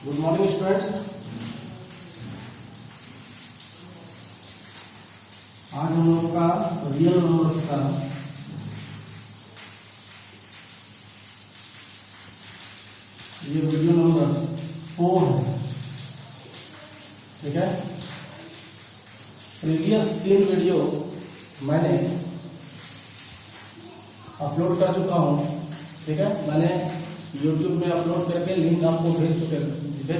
Good morning students. आज हम लोग का रियल नंबर्स का ये वीडियो नंबर 4 है। ठीक है, प्रीवियस 3 वीडियो मैंने अपलोड कर चुका हूँ। ठीक है, मैंने YouTube में अपलोड करके लिंक आपको भेज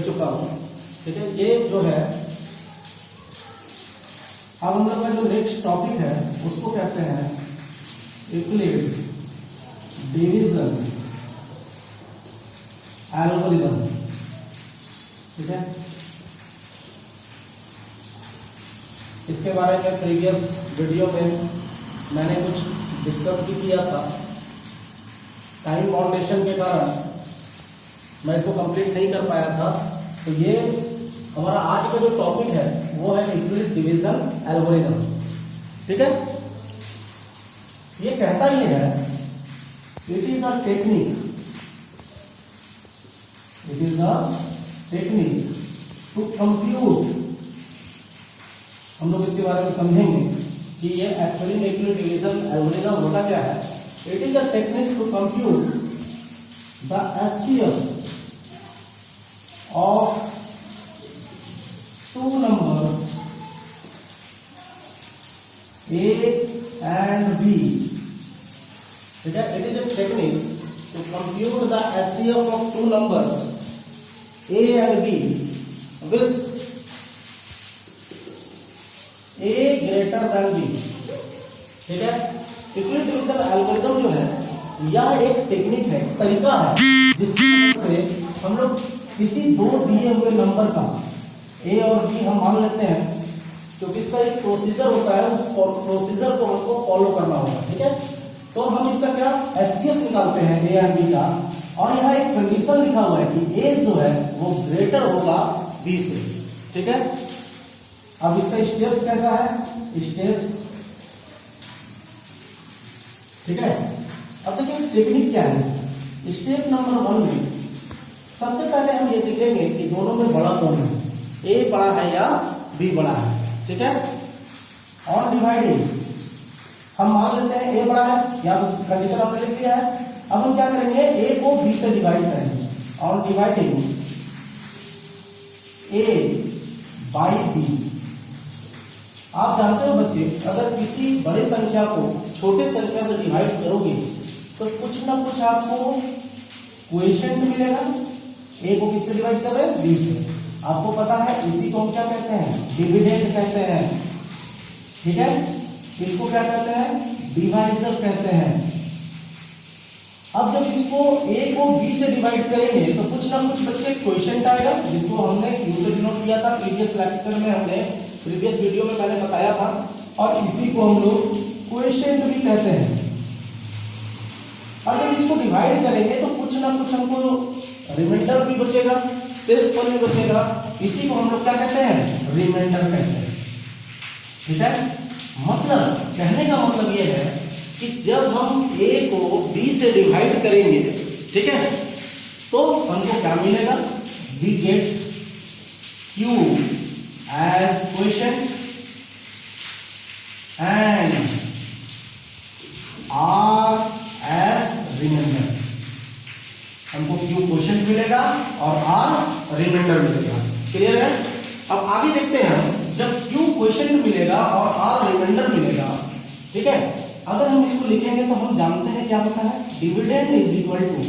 चुका हूँ। ठीक है, ये जो है अब हम लोग का जो नेक्स्ट टॉपिक है उसको कहते हैं यूक्लिड डिवीजन एल्गोरिथम। ठीक है, इसके बारे में प्रीवियस वीडियो में मैंने कुछ डिस्कस भी किया था। टाइम बाउंडेशन के कारण मैं इसको कंप्लीट नहीं कर पाया था। तो ये हमारा आज का जो टॉपिक है वो है यूक्लिड डिवीजन एल्गोरिथम। ठीक है, ये कहता ही है it is a technique to compute. हम लोग इसके बारे में समझेंगे कि ये एक्चुअली यूक्लिड डिवीजन एल्गोरिथम होता क्या है। It is a technique to compute the HCF of two numbers A and B. ठीक है, it is a technique to compute the HCF of two numbers A and B with A greater than B. ठीक है, Euclid division algorithm जो है यह एक technique है, तरीका है जिसकी मदद से हम लोग किसी दो दिए हुए नंबर का A और B हम मान लेते हैं, क्योंकि इसका एक प्रोसीजर होता है, उस प्रोसीजर को हमको फॉलो करना होगा। ठीक है, तो हम इसका क्या HCF निकालते हैं A और B का, और यहाँ एक कंडीशन लिखा हुआ है कि A जो है वो ग्रेटर होगा B से। ठीक है, अब इसका स्टेप्स कैसा है, स्टेप्स। ठीक है, अब देखिए टेक्निक क्या है इसका। स्टेप नंबर 1 में सबसे पहले हम ये देखेंगे कि दोनों में बड़ा कौन है, A बड़ा है या B बड़ा है। ठीक है, और डिवाइडिंग हम मान लेते हैं A बड़ा है, या कंडीशन हमने लिख दिया है। अब हम क्या करेंगे, A को B से डिवाइड करेंगे, और डिवाइडिंग A बाई B। आप जानते हो बच्चे, अगर किसी बड़े संख्या को छोटे संख्या से डिवाइड करोगे तो कुछ ना कुछ आपको क्वोशिएंट मिलेगा। A को किससे डिवाइड कर रहे हैं, B से। आपको पता है इसी को हम क्या कहते हैं, डिविडेंड कहते हैं। ठीक है, इसको क्या कहते हैं, डिवाइजर कहते हैं। अब जब इसको A को B से डिवाइड करेंगे तो कुछ ना कुछ बच्चे क्वोशिएंट आएगा, जिसको हमने Q से डिनोट किया था प्रीवियस लेक्चर में, हमने प्रीवियस वीडियो में मैंने बताया था। और इसी को हम लोग क्वोशिएंट भी कहते हैं। और जब इसको डिवाइड करेंगे तो कुछ ना कुछ हमको रिमाइंडर भी बचेगा, शेषफल भी बचेगा। इसी को हम लोग क्या कहते हैं, रिमाइंडर कहते हैं। ठीक है, मतलब कहने का मतलब यह है कि जब हम A को B से डिवाइड करेंगे, ठीक है, तो हमको क्या मिलेगा, we get Q as quotient and R as remainder। हमको Q क्वोशिएंट मिलेगा और R रिमाइंडर मिलेगा। क्लियर है। अब आगे देखते हैं, जब Q क्वोशिएंट मिलेगा और R रिमाइंडर मिलेगा, ठीक है, अगर हम इसको लिखेंगे तो हम जानते हैं क्या होता है, dividend is equal to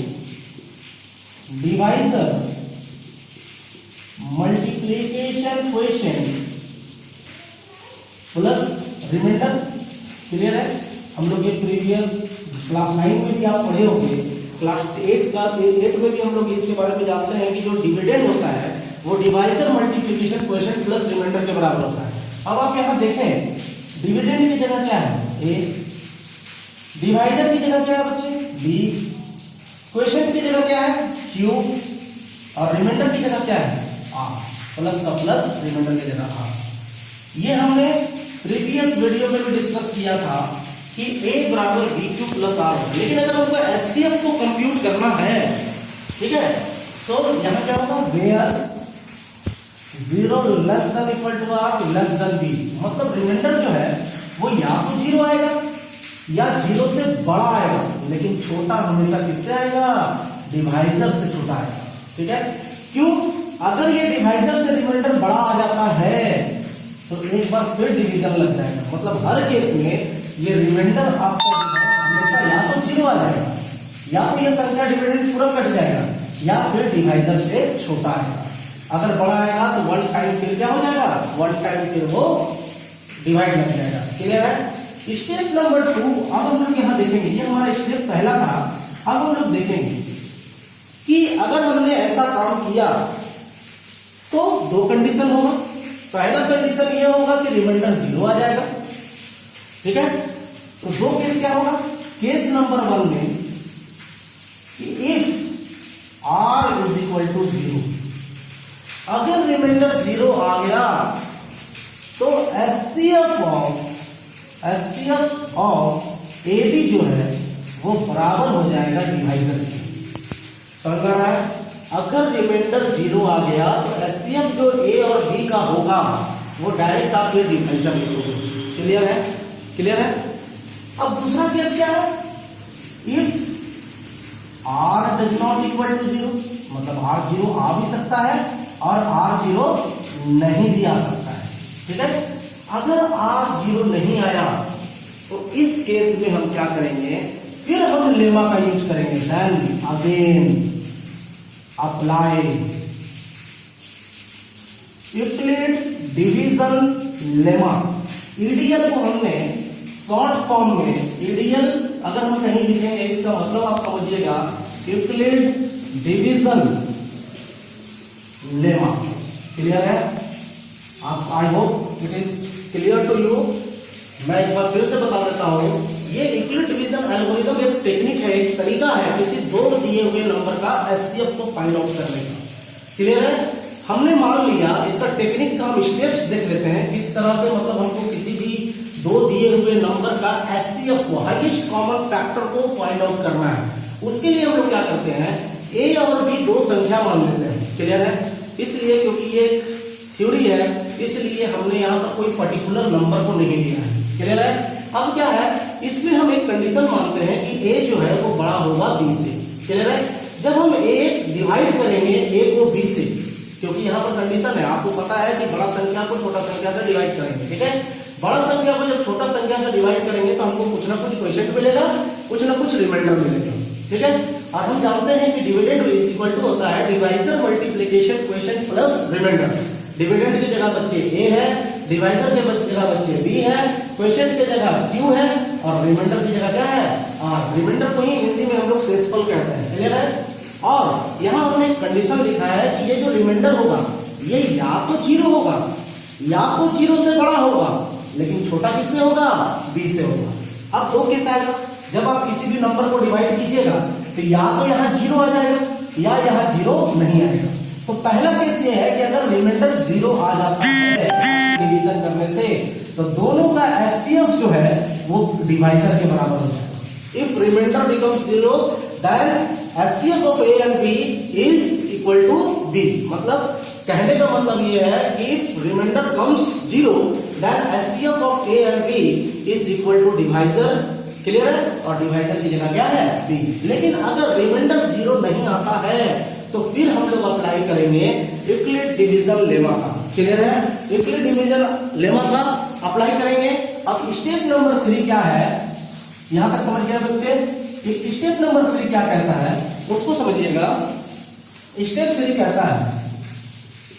divisor multiplication quotient plus remainder. Clear है। हम लोग ये प्रीवियस क्लास 9 में भी आप पढ़े होंगे, क्लास 8 में भी हम लोग इसके बारे में जानते हैं कि जो डिविडेंड होता है वो divisor multiplication quotient plus remainder के बराबर होता है। अब आप यहां देखें, डिविडेंड की जगह क्या है, A, डिवाइजर की जगह क्या है बच्चे, B, क्वोशिएंट की जगह क्या है, Q, और रिमाइंडर की जगह क्या है, R। प्लस का प्लस, रिमाइंडर की जगह R। ये हमने प्रीवियस वीडियो में भी डिस्कस किया था कि A बराबर BQ प्लस R। लेकिन अगर हमको HCF को कंप्यूट करना है, ठीक है, तो यहाँ क्या होगा, where 0 less than equal to R less than B, मतलब रिमाइंडर जो है वो या तो 0 आएगा या 0 से बड़ा आएगा, लेकिन छोटा हमेशा किससे आएगा, डिवाइजर से छोटा आएगा। ठीक है, क्यों, अगर ये डिवाइजर से रिमाइंडर बड़ा आ जाता है तो एक बार फिर डिवीजन लग जाएगा, मतलब हर केस में ये रिमाइंडर आपका हमेशा या तो 0 आ जाएगा, या तो ये संख्या डिविडेंड पूरा कट जाएगा, या फिर डिवाइजर से छोटा आएगा। अगर बड़ा आएगा तो 1 टाइम फिर क्या हो जाएगा, 1 टाइम फिर वो डिवाइड लग जाएगा। क्लियर है। स्टेप नंबर 2 अब हम लोग यहाँ देखेंगे, ये हमारा स्टेप पहला था। अब हम लोग देखेंगे कि अगर हमने ऐसा काम किया तो 2 कंडीशन होगा। पहला कंडीशन ये होगा कि रिमाइंडर 0 आ जाएगा। ठीक है, तो 2 केस क्या होगा, केस नंबर 1 में if r is equal to 0, अगर रिमाइंडर 0 आ गया तो एचसीएफ ऑफ AB जो है वो बराबर हो जाएगा डिवाइजर के। समझ आ रहा है, अगर रिमाइंडर 0 आ गया तो एचसीएफ जो A और B का होगा वो डायरेक्ट आपके डिवाइजर में होगा। क्लियर है, क्लियर है। अब दूसरा केस क्या है, if r does not equal to 0, मतलब r 0 आ भी सकता है और r 0 नहीं भी आ सकता है। ठीक है, अगर r 0 नहीं आया तो इस केस में हम क्या करेंगे, फिर हम लेमा का यूज करेंगे, then again apply Euclid division lemma. EDL को हमने शॉर्ट फॉर्म में, ईडीएल अगर हम कहीं लिखेंगे इसका मतलब आप समझिएगा यूक्लिड डिवीजन लेमा। क्लियर है, आप, I hope it is clear to you. मैं एक बार फिर से बता देता हूं, ये यूक्लिड डिवीजन एल्गोरिथम एक टेक्निक है, एक तरीका है किसी 2 दिए हुए नंबर का एचसीएफ को फाइंड आउट करने का। क्लियर है, हमने मान लिया, इसका टेक्निक का हम स्टेप्स देख लेते हैं किस तरह से, मतलब हमको किसी भी 2 दिए हुए नंबर का एचसीएफ को, हाईएस्ट कॉमन फैक्टर को फाइंड आउट करना है। उसके लिए हम लोग क्या करते हैं, ए और बी 2 संख्या मान लेते हैं। क्लियर है, इसलिए क्योंकि ये थ्योरी है इसलिए हमने यहाँ पर कोई पर्टिकुलर नंबर को नहीं लिया है। क्लियर है, अब क्या है, इसमें हम एक कंडीशन मानते हैं कि a जो है वो बड़ा होगा b से। क्लियर है, जब हम a डिवाइड करेंगे a को b से, क्योंकि यहाँ पर कंडीशन है, आपको पता है कि बड़ा संख्या को छोटा संख्या से डिवाइड करेंगे। ठीक है, बड़ा संख्या को जब छोटा संख्या से डिवाइड करेंगे तो हमको कुछ ना कुछ क्वोशिएंट मिलेगा, कुछ ना कुछ रिमाइंडर मिलेगा। ठीक है, और हम जानते हैं कि डिविडेंड इक्वल टू होता है divisor multiplication quotient plus remainder. Dividend की जगह बच्चे a है, डिवाइजर के जगह बच्चे b है, क्वोशिएंट की जगह q है, और रिमाइंडर की जगह क्या है r। रिमाइंडर को ही हिंदी में हम लोग शेषफल कहते हैं। क्लियर है, और यहाँ हमने कंडीशन लिखा है कि ये जो रिमाइंडर होगा ये या तो 0 होगा या तो 0 से बड़ा होगा, लेकिन छोटा किससे होगा, b से होगा। अब 2 केस आएगा, जब आप किसी भी नंबर को डिवाइड कीजिएगा तो या तो यहाँ 0 आ जाएगा या यहाँ 0 नहीं आएगा। तो पहला केस ये है कि अगर रिमाइंडर 0 आ जाता है डिवीजन करने से तो दोनों का एचसीएफ जो है वो डिवाइजर के बराबर हो जाएगा। If remainder becomes 0 then HCF of a and b is equal to b। मतलब कहने का मतलब ये है कि if remainder comes 0 then HCF of a and b is equal to divisor. Clear है, और डिवाइजर की जगह क्या है b। लेकिन अगर रिमाइंडर 0 नहीं आता है तो फिर हम लोग अप्लाई करेंगे यूक्लिड डिवीजन लेमा का। क्लियर है, यूक्लिड डिवीजन लेमा का अप्लाई करेंगे। अब स्टेप नंबर 3 क्या है, यहां तक समझ गए बच्चे। स्टेप नंबर 3 क्या कहता है उसको समझिएगा। स्टेप 3 कहता है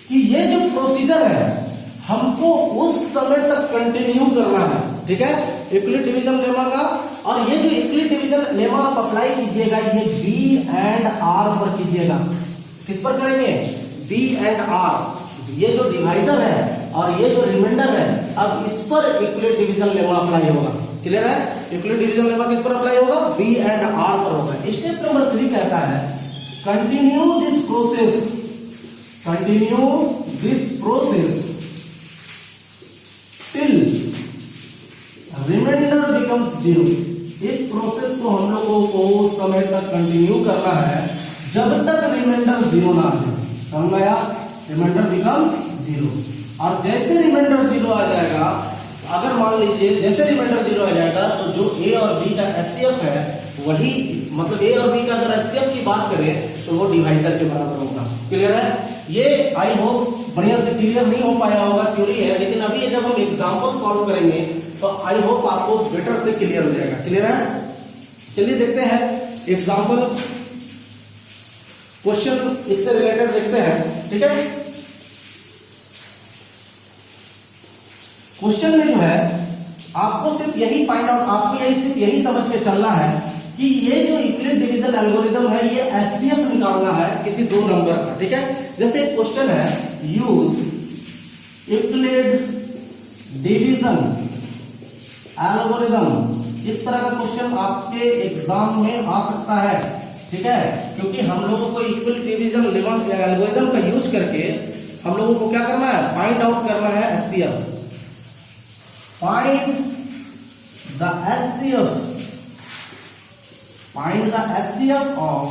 कि ये जो प्रोसीजर है हमको उस समय तक कंटिन्यू करना है। ठीक है, यूक्लिड डिवीजन लेमा का। और ये जो यूक्लिड डिवीजन लेमा आप अप्लाई कीजिएगा ये b एंड r पर कीजिएगा। किस पर करेंगे, b एंड r। ये जो डिवाइजर है और ये जो रिमाइंडर है, अब इस पर यूक्लिड डिवीजन लेमा अप्लाई होगा। क्लियर है, यूक्लिड डिवीजन लेमा किस पर अप्लाई होगा, b एंड r पर होगा। स्टेप नंबर 3 कहता है continue this process, continue this process till remainder becomes 0। इस प्रोसेस को हम लोगों को उस समय तक कंटिन्यू करना है जब तक रिमाइंडर जीरो ना आ जाए। समझ आया? Remainder becomes zero. और जैसे रिमाइंडर जीरो आ जाएगा, अगर मान लीजिए जैसे रिमाइंडर जीरो आ जाएगा तो जो ए और बी का एचसीएफ है वही, मतलब ए और बी का अगर एचसीएफ की बात करें तो वो डिवाइजर के बराबर होगा। क्लियर है? ये आई होप बढ़िया से क्लियर नहीं हो पाया होगा, थ्योरी है, लेकिन अभी जब हम एग्जांपल सॉल्व करेंगे तो आई होप आपको बेटर से क्लियर हो जाएगा। क्लियर है? चलिए देखते हैं एग्जांपल, क्वेश्चन इससे रिलेटेड देखते हैं। ठीक है, क्वेश्चन में जो है आपको सिर्फ यही फाइंड आउट, आपको सिर्फ यही समझ के चलना है कि ये जो यूक्लिड डिवीजन एल्गोरिथम है ये एचसीएफ निकालना है किसी दो नंबर का। ठीक है, जैसे एक क्वेश्चन है, यूज यूक्लिड डिवीजन एल्गोरिथम, इस तरह का क्वेश्चन आपके एग्जाम में आ सकता है। ठीक है, क्योंकि हम लोगों को यूक्लिड डिवीजन एल्गोरिथम का यूज करके हम लोगों को क्या करना है, फाइंड आउट करना है HCF. Find the HCF of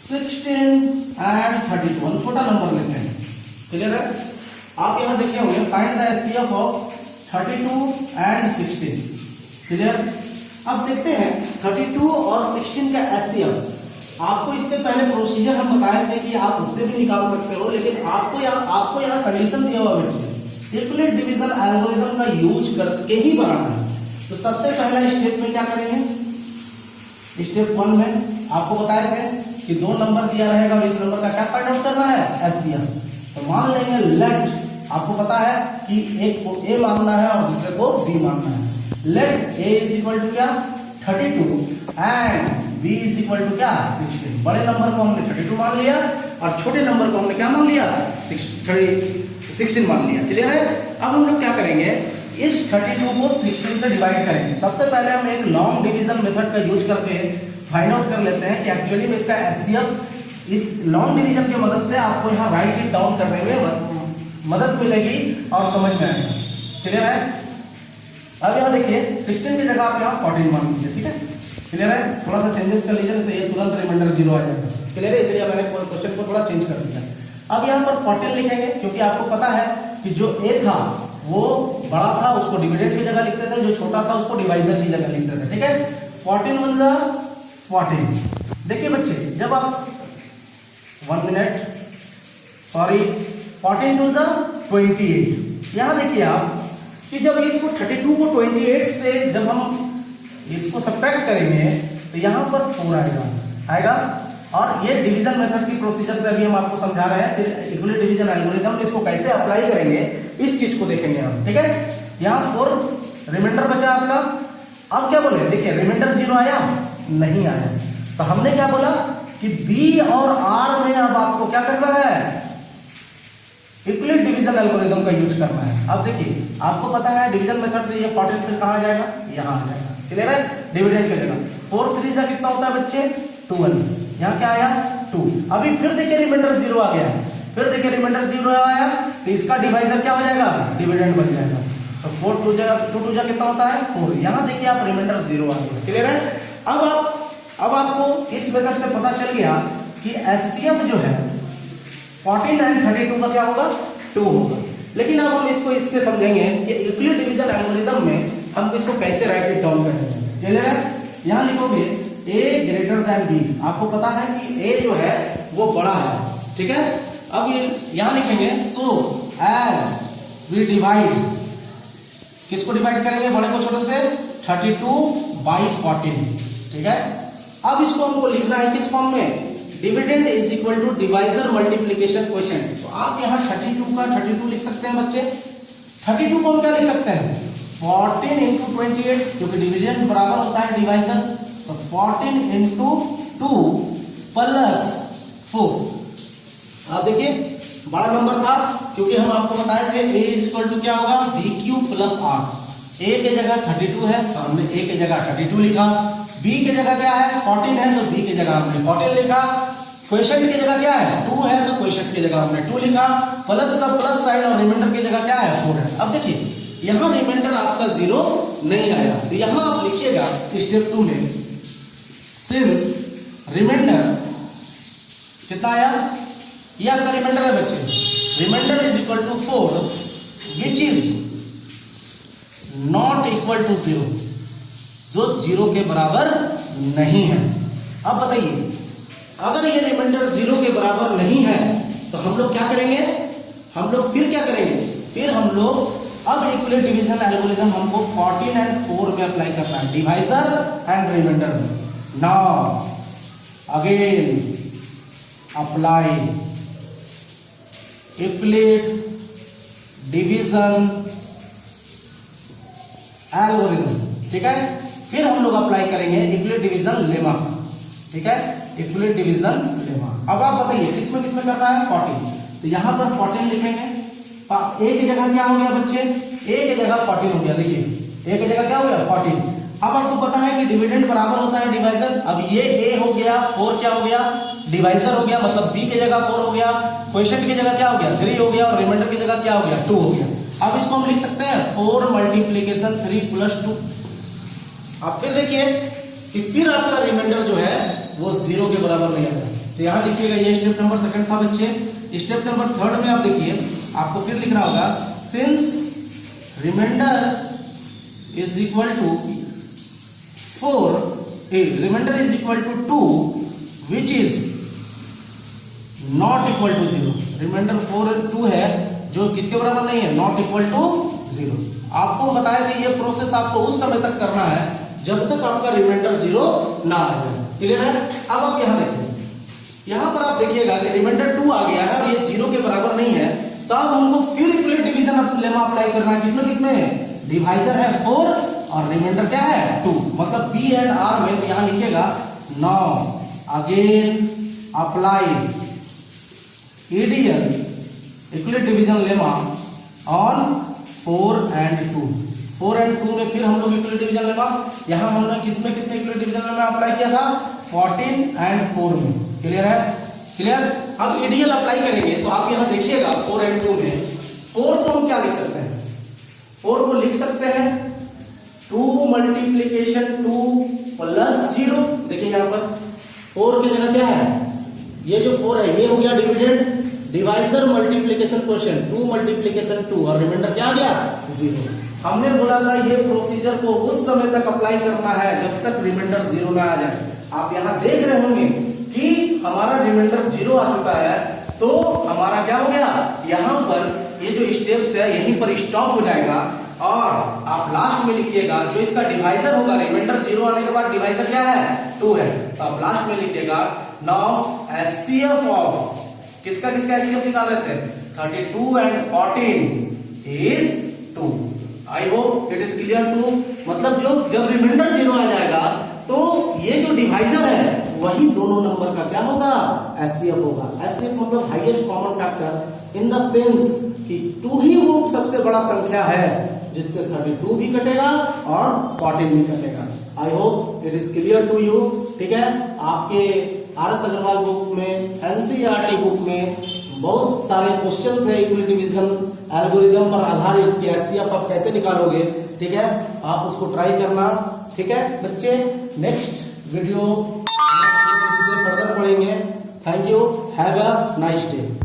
16 and 32। हम छोटा नंबर लेते हैं। क्लियर है? आप यहां देखे होंगे find the HCF of 32 and 16। Clear? अब देखते हैं 32 और 16 का HCF। आपको इससे पहले प्रोसीजर हम बताए थे कि आप उससे भी निकाल सकते हो, लेकिन आपको यहाँ कंडीशन दिया हुआ है यूक्लिड डिवीजन एल्गोरिथम का यूज करके ही बनाना है। तो सबसे पहला स्टेप में क्या करेंगे, स्टेप 1 में आपको बताए थे कि दो नंबर दिया रहेगा, इस नंबर का क्या फाइंड आउट करना है, एचसीएफ। तो मान लेंगे लेट, आपको पता है कि एक को ए मानना है और दूसरे को बी मानना है। Let A is equal to क्या, 32 and B is equal to क्या, 16। बड़े नंबर को हमने 32 मान लिया और छोटे नंबर को हमने क्या मान लिया, 16 मान लिया। क्लियर है? अब हम लोग क्या करेंगे, इस 32 को 16 से डिवाइड करेंगे। सबसे पहले हम एक लॉन्ग डिवीजन मेथड का यूज करके फाइंड आउट कर लेते हैं कि एक्चुअली में इसका एचसीएफ, इस लॉन्ग डिवीजन की मदद से आपको यहाँ राइट इट डाउन करने में मदद मिलेगी और समझ में आएगा। क्लियर है? अब यहाँ देखिए 16 की जगह आप यहाँ 14 मान लीजिए। ठीक है, क्लियर है? थोड़ा सा चेंजेस कर लीजिए तो ये तुरंत रिमाइंडर जीरो आ जाएगा। क्लियर है? इसलिए मैंने क्वेश्चन को थोड़ा चेंज कर दिया। अब यहाँ पर 14 लिखेंगे क्योंकि आपको पता है कि जो ए था वो बड़ा था, उसको डिविडेंड की जगह लिखते थे, जो छोटा था उसको डिवाइजर की जगह लिखते थे। ठीक है, 14 × 14। देखिए बच्चे, जब आप 1 मिनट, सॉरी 14 × 28। यहां देखिए आप कि जब इसको 32 को 28 से जब हम इसको सब्ट्रैक्ट करेंगे तो यहां पर 4 आएगा। और ये डिवीजन मेथड की प्रोसीजर से अभी हम आपको समझा रहे हैं। फिर यूक्लिड डिवीजन एल्गोरिथम इसको कैसे अप्लाई करेंगे इस चीज को देखेंगे हम। ठीक है, यहाँ 4 रिमाइंडर बचा आपका। अब क्या बोले, देखिए रिमाइंडर 0 आया, नहीं आया, तो हमने क्या बोला कि बी और आर में अब आपको क्या करना है, यूक्लिड डिवीजन एल्गोरिथम का यूज करना है। अब देखिए आपको पता है डिवीजन मेथड से ये 14 फिर कहां आ जाएगा, यहां आ जाएगा। क्लियर है? डिविडेंड की जगह 4 3 जा कितना होता है बच्चे, 12। यहाँ क्या आया, 2। अभी फिर देखिए रिमाइंडर 0 आ गया, फिर देखिए रिमाइंडर 0 आया तो इसका डिवाइजर क्या हो जाएगा, डिविडेंड बन जाएगा। तो 4 2 जा कितना होता है, 4। यहाँ देखिए आप रिमाइंडर 0 आ गया। क्लियर है? अब आपको इस मेथड से पता चल गया कि एचसीएफ जो है 14 एंड 32 का क्या होगा, 2 होगा। लेकिन अब हम इसको इससे समझेंगे कि यूक्लिड डिवीजन एल्गोरिथम में हम इसको कैसे राइट इट डाउन करेंगे। क्लियर है? यहाँ लिखोगे a ग्रेटर देन b। आपको पता है कि a जो है वो बड़ा है। ठीक है, अब ये यहां लिखेंगे सो एज वी डिवाइड, किसको डिवाइड करेंगे, बड़े को छोटे से, 32/14। ठीक है, अब इसको हमको लिखना है किस फॉर्म में, dividend is equal to divisor multiplication quotient. तो आप यहाँ 32 का 32 लिख सकते हैं बच्चे। 32 को हम क्या लिख सकते हैं, 14 × 28, क्योंकि डिविडेंड बराबर होता है डिवाइजर। तो 14 × 2 + 4। आप देखिए बड़ा नंबर था क्योंकि हम आपको बताए थे a = क्या होगा, b³ + r। a के जगह 32 है तो हमने a के जगह 32 लिखा, b के जगह क्या है, 14 है तो b के जगह हमने 14 लिखा, क्वोशिएंट की जगह क्या है, 2 है तो क्वोशिएंट की जगह हमने 2 लिखा, प्लस का प्लस साइन और रिमाइंडर की जगह क्या है, 4 है। अब देखिए यहां रिमाइंडर आपका 0 नहीं आया, तो यहां आप लिखिएगा स्टेप 2 में, सिंस रिमाइंडर कितना आया, ये आपका रिमाइंडर है बच्चे, remainder is equal to 4 which is not equal to 0, जो 0 के बराबर नहीं है। अब बताइए अगर ये रिमाइंडर 0 के बराबर नहीं है तो हम लोग क्या करेंगे, हम लोग फिर क्या करेंगे, फिर हम लोग अब इक्विलेट डिवीजन एल्गोरिथम हमको 14 एंड 4 में अप्लाई करना है, डिवाइजर एंड रिमाइंडर में। Now again apply Euclid division algorithm, ठीक है। फिर हम लोग अप्लाई करेंगे इक्विलेट डिवीजन लेमा, ठीक है, इक्विलेट डिवीजन लेमा। अब आप बताइए किसमें किसमें करना है, 14, तो यहां पर 14 लिखेंगे, ए की जगह क्या हो गया बच्चे, ए की जगह 14 हो गया, देखिए ए की जगह क्या हो गया 14। अब आपको पता है कि डिविडेंड बराबर होता है डिवाइजर, अब ये ए हो गया, 4 क्या हो गया, डिवाइजर हो गया, मतलब बी की जगह 4 हो गया, क्वेश्चन की जगह क्या हो गया 3 हो गया, और रिमाइंडर की जगह क्या हो गया 2 हो गया। अब इसको हम लिख सकते हैं 4 मल्टीप्लीकेशन 3 प्लस 2। अब फिर देखिए कि फिर आपका रिमाइंडर जो है वो 0 के बराबर नहीं आता, तो यहां लिखिएगा, ये स्टेप नंबर 2 था बच्चे। स्टेप नंबर 3 में आप देखिए, आपको फिर लिखना होगा since remainder is equal to 4, remainder is equal to 2 which is not equal to 0, remainder 4 और 2 है जो किसके बराबर नहीं है, नॉट इक्वल टू 0। आपको बताया कि ये प्रोसेस आपको उस समय तक करना है जब तक आपका रिमाइंडर 0 ना आ जाए, क्लियर है। अब आप यहां देखिए, यहां पर आप देखिएगा कि रिमाइंडर 2 आ गया है और ये 0 के बराबर नहीं है, तो अब हमको फिर इक्विलेट डिवीजन लेमा अप्लाई करना है, किसमें किसमें है, डिवाइजर है 4 और रिमाइंडर क्या है 2, मतलब बी एंड आर में। तो यहां लिखिएगा now again apply EDL Euclid division lemma on 4 and 2, 4 and 2 में फिर हम लोग इक्विलेट डिवीजन लेमा, यहां हमने किसमें किसमें इक्विलेट डिवीजन लेमा अप्लाई किया था, 14 एंड 4 में, क्लियर है, क्लियर। अब ईडीएल अप्लाई करेंगे तो आप यहां देखिएगा 4 एंड 2 में 4 को हम क्या लिख सकते हैं, 4 को लिख सकते हैं 2 मल्टीप्लीकेशन 2 प्लस 0। देखिए यहां पर 4 की जगह क्या है, ये जो 4 है ये हो गया dividend, divisor multiplication question 2 multiplication 2 और रिमाइंडर क्या आ गया 0। हमने बोला था ये प्रोसीजर को उस समय तक अप्लाई करना है जब तक रिमाइंडर 0 ना आ जाए। आप यहां देख रहे होंगे कि हमारा रिमाइंडर 0 आ चुका है, तो हमारा क्या हो गया, यहां पर ये जो स्टेप्स है यहीं पर स्टॉप हो जाएगा और आप लास्ट में लिखिएगा जो इसका डिवाइजर होगा, रिमाइंडर 0 आने के बाद डिवाइजर क्या है 2 है, तो आप लास्ट में लिखिएगा नाउ एचसीएफ ऑफ किसका किसका एचसीएफ निकाल लेते हैं, 32 and 14 is 2। I hope it is clear to, मतलब जो जब रिमाइंडर 0 आ जाएगा तो ये जो डिवाइजर है वही दोनों नंबर का क्या होगा, एचसीएफ होगा। एचसीएफ मतलब highest common factor in the sense कि 2 ही वो सबसे बड़ा संख्या है जिससे 32 भी कटेगा और 14 भी कटेगा। I hope it is clear to you, ठीक है। आपके आरएस अग्रवाल बुक में, एनसीईआरटी बुक में बहुत सारे क्वेश्चंस है इक्विलेट डिवीजन एल्गोरिथम पर आधारित कि एचसीएफ आप कैसे निकालोगे, ठीक है। आप उसको ट्राई करना, ठीक है बच्चे। नेक्स्ट वीडियो फर्दर पढ़ेंगे। Thank you, have a nice day.